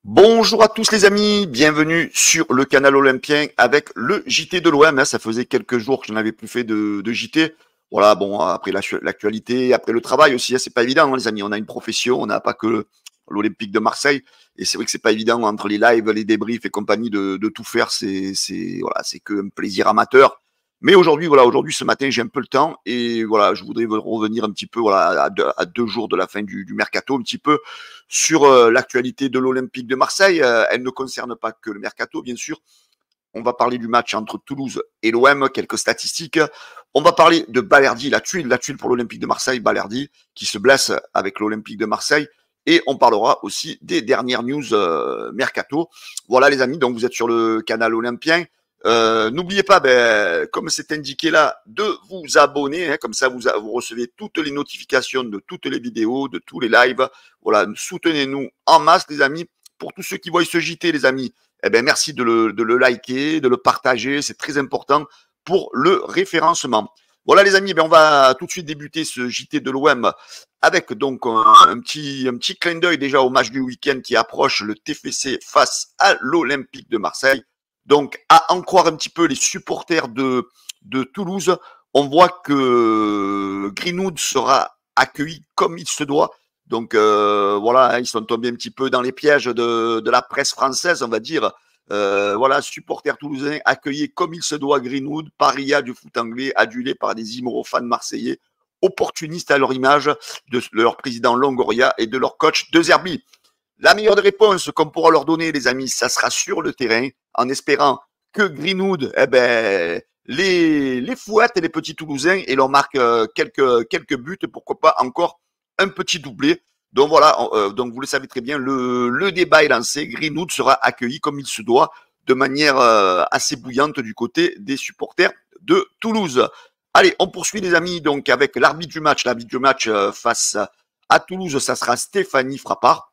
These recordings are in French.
Bonjour à tous les amis, bienvenue sur le canal Olympien avec le JT de l'OM. Ça faisait quelques jours que je n'avais plus fait de JT. Voilà, bon, après l'actualité, après le travail aussi, c'est pas évident, les amis. On a une profession, on n'a pas que l'Olympique de Marseille. Et c'est vrai que c'est pas évident entre les lives, les débriefs et compagnie de tout faire. Voilà, c'est qu'un plaisir amateur. Mais aujourd'hui, voilà, aujourd'hui, ce matin, j'ai un peu le temps et voilà, je voudrais revenir un petit peu, voilà, à 2 jours de la fin du mercato, un petit peu sur l'actualité de l'Olympique de Marseille. Elle ne concerne pas que le mercato, bien sûr. On va parler du match entre Toulouse et l'OM, quelques statistiques. On va parler de Balerdi, la tuile pour l'Olympique de Marseille, Balerdi, qui se blesse avec l'Olympique de Marseille. Et on parlera aussi des dernières news mercato. Voilà les amis, donc vous êtes sur le canal Olympien. N'oubliez pas, comme c'est indiqué là, de vous abonner. Comme ça, vous recevez toutes les notifications de toutes les vidéos, de tous les lives. Voilà, soutenez-nous en masse, les amis. Pour tous ceux qui voient ce JT, les amis, merci de le liker, de le partager. C'est très important pour le référencement. Voilà, les amis, on va tout de suite débuter ce JT de l'OM avec donc un petit clin d'œil déjà au match du week-end qui approche, le TFC face à l'Olympique de Marseille. Donc, à en croire un petit peu les supporters de Toulouse, on voit que Greenwood sera accueilli comme il se doit. Donc voilà, ils sont tombés un petit peu dans les pièges de la presse française, on va dire. Voilà, supporters toulousains accueillis comme il se doit Greenwood, paria du foot anglais, adulé par des immoraux fans marseillais, opportunistes à leur image de leur président Longoria et de leur coach De Zerbi. La meilleure des réponses qu'on pourra leur donner, les amis, ça sera sur le terrain, en espérant que Greenwood, les fouettes et les petits Toulousains et leur marque quelques buts, pourquoi pas encore un petit doublé. Donc voilà, donc vous le savez très bien, le débat est lancé. Greenwood sera accueilli comme il se doit, de manière assez bouillante du côté des supporters de Toulouse. Allez, on poursuit les amis donc avec l'arbitre du match. L'arbitre du match face à Toulouse, ça sera Stéphanie Frappard.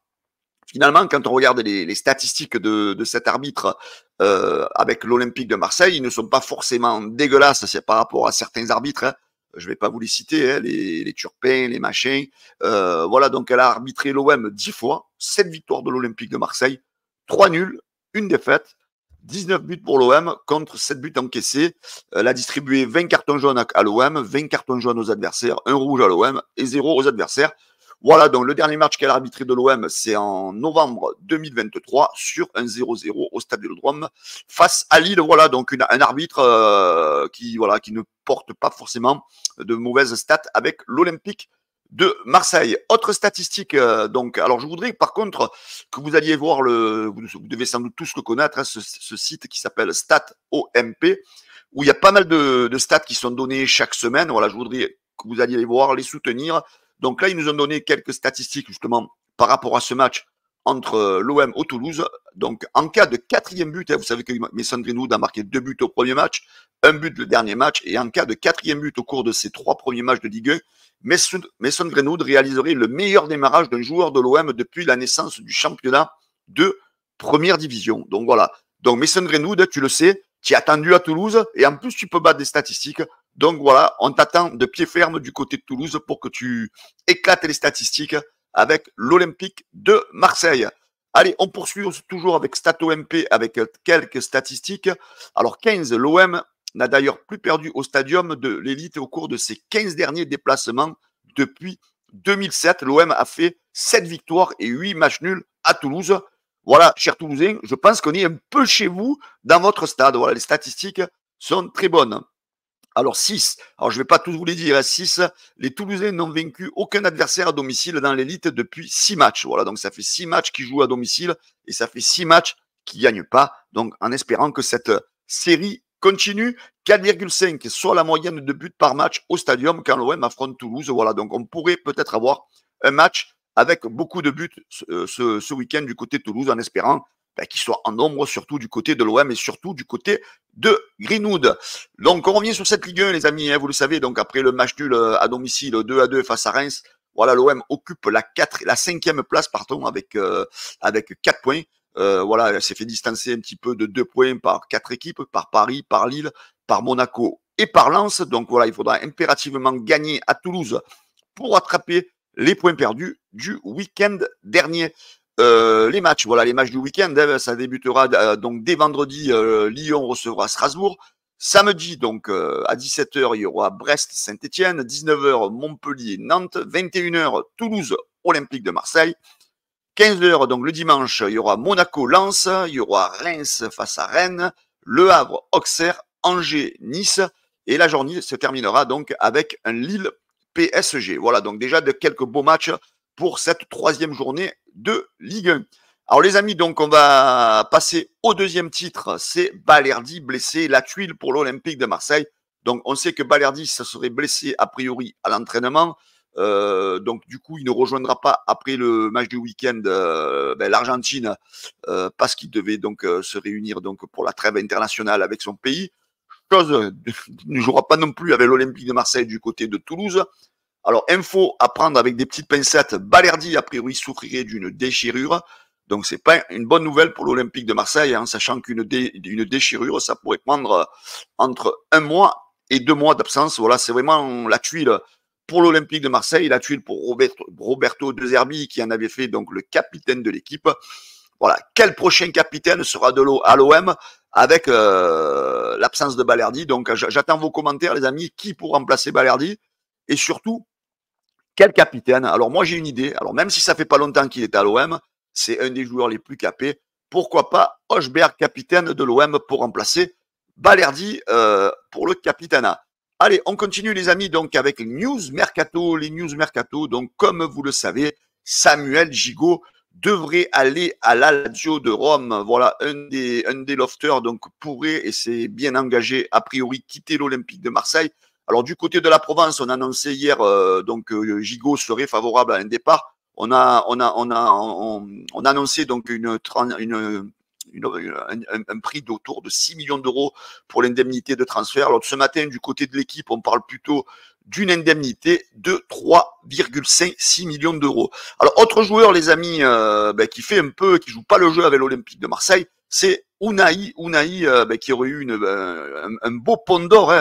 Finalement, quand on regarde les statistiques de cet arbitre avec l'Olympique de Marseille, ils ne sont pas forcément dégueulasses, c'est par rapport à certains arbitres. Hein. Je ne vais pas vous les citer, hein, les Turpins, les machins. Voilà, donc elle a arbitré l'OM 10 fois, 7 victoires de l'Olympique de Marseille, 3 nuls, une défaite, 19 buts pour l'OM contre 7 buts encaissés. Elle a distribué 20 cartons jaunes à l'OM, 20 cartons jaunes aux adversaires, 1 rouge à l'OM et 0 aux adversaires. Voilà, donc le dernier match qu'elle a arbitré de l'OM, c'est en novembre 2023 sur un 0-0 au Stade Vélodrome face à Lille. Voilà, donc un arbitre qui ne porte pas forcément de mauvaises stats avec l'Olympique de Marseille. Autre statistique, donc, alors je voudrais par contre que vous alliez voir vous devez sans doute tous le connaître, hein, ce site qui s'appelle StatOMP, où il y a pas mal de stats qui sont données chaque semaine. Voilà, je voudrais que vous alliez les voir, les soutenir. Donc là, ils nous ont donné quelques statistiques justement par rapport à ce match entre l'OM et Toulouse. Donc en cas de quatrième but, vous savez que Mason Greenwood a marqué 2 buts au premier match, un but le dernier match, et en cas de quatrième but au cours de ces 3 premiers matchs de Ligue 1, Mason Greenwood réaliserait le meilleur démarrage d'un joueur de l'OM depuis la naissance du championnat de première division. Donc voilà. Donc Mason Greenwood, tu le sais, tu es attendu à Toulouse, et en plus tu peux battre des statistiques. Donc voilà, on t'attend de pied ferme du côté de Toulouse pour que tu éclates les statistiques avec l'Olympique de Marseille. Allez, on poursuit toujours avec StatOMP avec quelques statistiques. Alors 15, l'OM n'a d'ailleurs plus perdu au stadium de l'élite au cours de ses 15 derniers déplacements depuis 2007. L'OM a fait 7 victoires et 8 matchs nuls à Toulouse. Voilà, chers Toulousains, je pense qu'on est un peu chez vous dans votre stade. Voilà, les statistiques sont très bonnes. Alors 6, alors je ne vais pas tous vous les dire, 6, les Toulousains n'ont vaincu aucun adversaire à domicile dans l'élite depuis 6 matchs. Voilà, donc ça fait 6 matchs qu'ils jouent à domicile et ça fait 6 matchs qu'ils ne gagnent pas. Donc en espérant que cette série continue, 4,5 soit la moyenne de buts par match au stadium quand l'OM affronte Toulouse. Voilà, donc on pourrait peut-être avoir un match avec beaucoup de buts ce week-end du côté de Toulouse en espérant qu'ils soient en nombre, surtout du côté de l'OM et surtout du côté de Greenwood. Donc, on revient sur cette Ligue 1, les amis, hein, vous le savez. Donc, après le match nul à domicile 2-2 face à Reims, voilà, l'OM occupe la 5e place, pardon, avec 4 points. Voilà, elle s'est fait distancer un petit peu de 2 points par 4 équipes, par Paris, par Lille, par Monaco et par Lens. Donc, voilà, il faudra impérativement gagner à Toulouse pour rattraper les points perdus du week-end dernier. les matchs. Voilà, les matchs du week-end, hein, ça débutera donc dès vendredi. Lyon recevra Strasbourg. Samedi, donc à 17h, il y aura Brest-Saint-Etienne, 19h, Montpellier-Nantes, 21h, Toulouse, Olympique de Marseille. 15h, donc le dimanche, il y aura Monaco-Lens, il y aura Reims face à Rennes, Le Havre-Auxerre, Angers-Nice, et la journée se terminera donc avec un Lille-PSG. Voilà, donc déjà de quelques beaux matchs pour cette troisième journée de Ligue 1. Alors les amis, donc on va passer au deuxième titre, c'est Balerdi blessé, la tuile pour l'Olympique de Marseille. Donc on sait que Balerdi se serait blessé a priori à l'entraînement. Donc du coup, il ne rejoindra pas après le match du week-end l'Argentine parce qu'il devait donc se réunir donc pour la trêve internationale avec son pays. Chose il ne jouera pas non plus avec l'Olympique de Marseille du côté de Toulouse. Alors info à prendre avec des petites pincettes. Balerdi a priori souffrirait d'une déchirure. Donc c'est pas une bonne nouvelle pour l'Olympique de Marseille, hein, sachant qu'une déchirure, ça pourrait prendre entre 1 mois et 2 mois d'absence. Voilà, c'est vraiment la tuile pour l'Olympique de Marseille, la tuile pour Roberto De Zerbi, qui en avait fait donc le capitaine de l'équipe. Voilà, quel prochain capitaine sera à l'OM avec l'absence de Balerdi. Donc j'attends vos commentaires, les amis, qui pour remplacer Balerdi et surtout quel capitaine. Alors moi j'ai une idée. Alors même si ça fait pas longtemps qu'il est à l'OM, c'est un des joueurs les plus capés. Pourquoi pas Hochberg, capitaine de l'OM, pour remplacer Balerdi pour le capitana. Allez, on continue les amis donc avec les news mercato. Donc comme vous le savez, Samuel Gigot devrait aller à la Lazio de Rome. Voilà, un des lofters donc pourrait, et c'est bien engagé, a priori quitter l'Olympique de Marseille. Alors du côté de la Provence, on a annoncé hier Gigot serait favorable à un départ. On a annoncé donc un prix d'autour de 6 millions d'euros pour l'indemnité de transfert. Alors ce matin, du côté de l'équipe, on parle plutôt d'une indemnité de 3,6 millions d'euros. Alors autre joueur, les amis, qui fait un peu, qui joue pas le jeu avec l'Olympique de Marseille, c'est Unai, qui aurait eu un beau pont d'or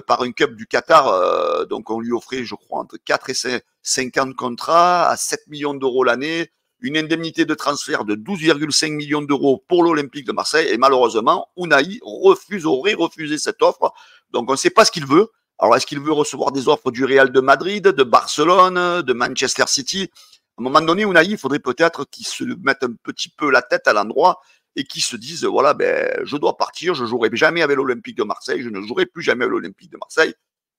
par un club du Qatar. Donc on lui offrait, je crois, entre 4 et 5 ans de contrat à 7 millions d'euros l'année, une indemnité de transfert de 12,5 millions d'euros pour l'Olympique de Marseille. Et malheureusement, Unai aurait refusé cette offre. Donc on ne sait pas ce qu'il veut. Alors est-ce qu'il veut recevoir des offres du Real de Madrid, de Barcelone, de Manchester City? À un moment donné, Unai, il faudrait peut-être qu'il se mette un petit peu la tête à l'endroit et qui se disent, voilà, je dois partir, je jouerai jamais avec l'Olympique de Marseille, je ne jouerai plus jamais avec l'Olympique de Marseille.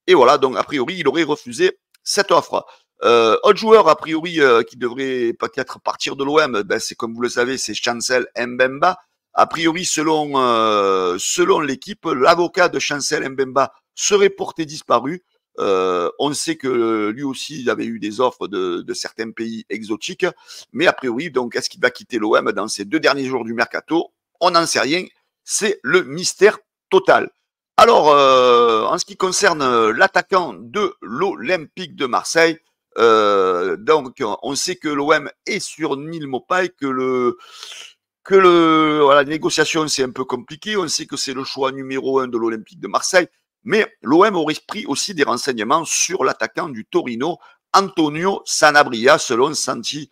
Et voilà, donc a priori, il aurait refusé cette offre. Autre joueur, a priori, qui devrait peut-être partir de l'OM, c'est comme vous le savez, c'est Chancel Mbemba. A priori, selon l'équipe, l'avocat de Chancel Mbemba serait porté disparu. On sait que lui aussi il avait eu des offres de certains pays exotiques, mais a priori, donc, est-ce qu'il va quitter l'OM dans ces 2 derniers jours du mercato? On n'en sait rien. C'est le mystère total. Alors, en ce qui concerne l'attaquant de l'Olympique de Marseille, donc, on sait que l'OM est sur Neil Maupay, voilà, les négociations, c'est un peu compliqué. On sait que c'est le choix numéro 1 de l'Olympique de Marseille. Mais l'OM aurait pris aussi des renseignements sur l'attaquant du Torino, Antonio Sanabria, selon Santi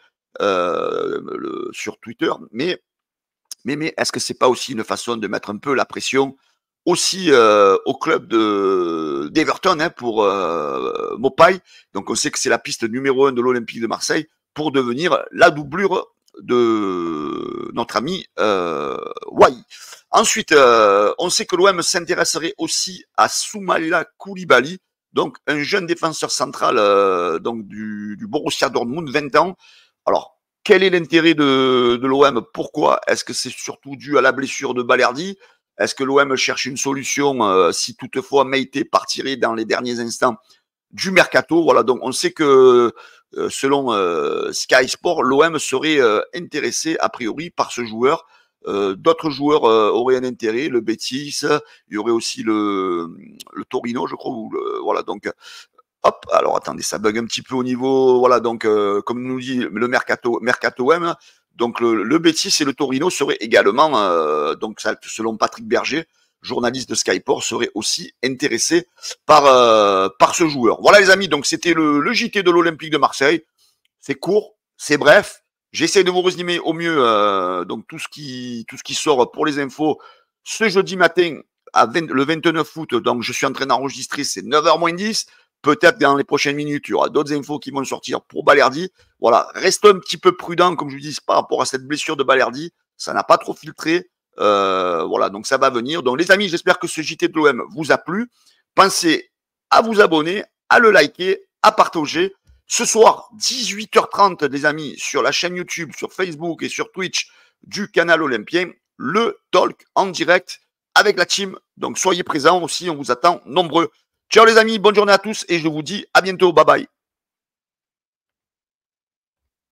sur Twitter. Mais est-ce que c'est pas aussi une façon de mettre un peu la pression aussi au club d'Everton pour Maupay? Donc on sait que c'est la piste numéro 1 de l'Olympique de Marseille pour devenir la doublure de notre ami Wai. Ensuite, on sait que l'OM s'intéresserait aussi à Soumaïla Koulibaly, donc un jeune défenseur central donc du Borussia Dortmund, 20 ans. Alors, quel est l'intérêt de l'OM? Pourquoi? Est-ce que c'est surtout dû à la blessure de Balerdi? Est-ce que l'OM cherche une solution si toutefois Meïté partirait dans les derniers instants du mercato? Voilà, donc on sait que selon Sky Sport, l'OM serait intéressé a priori par ce joueur. D'autres joueurs auraient un intérêt, le Betis, il y aurait aussi le Torino, je crois. Voilà, donc hop. Alors attendez, ça bug un petit peu au niveau. Voilà, donc comme nous dit le mercato OM, donc le Betis et le Torino seraient également, donc ça, selon Patrick Berger, journaliste de Sky Sport, serait aussi intéressé par ce joueur. Voilà les amis, donc c'était le JT de l'Olympique de Marseille. C'est court, c'est bref, J'essaie de vous résumer au mieux donc tout ce qui sort pour les infos ce jeudi matin le 29 août. Donc je suis en train d'enregistrer, c'est 9h moins 10. Peut-être dans les prochaines minutes, il y aura d'autres infos qui vont sortir pour Balerdi. Voilà, reste un petit peu prudent, comme je vous dis, par rapport à cette blessure de Balerdi. Ça n'a pas trop filtré. Voilà, donc ça va venir. Donc les amis, j'espère que ce JT de l'OM vous a plu. Pensez à vous abonner, à le liker, à partager. Ce soir, 18h30, les amis, sur la chaîne YouTube, sur Facebook et sur Twitch du canal Olympien, le talk en direct avec la team. Donc soyez présents aussi, on vous attend nombreux. Ciao les amis, bonne journée à tous et je vous dis à bientôt. Bye bye.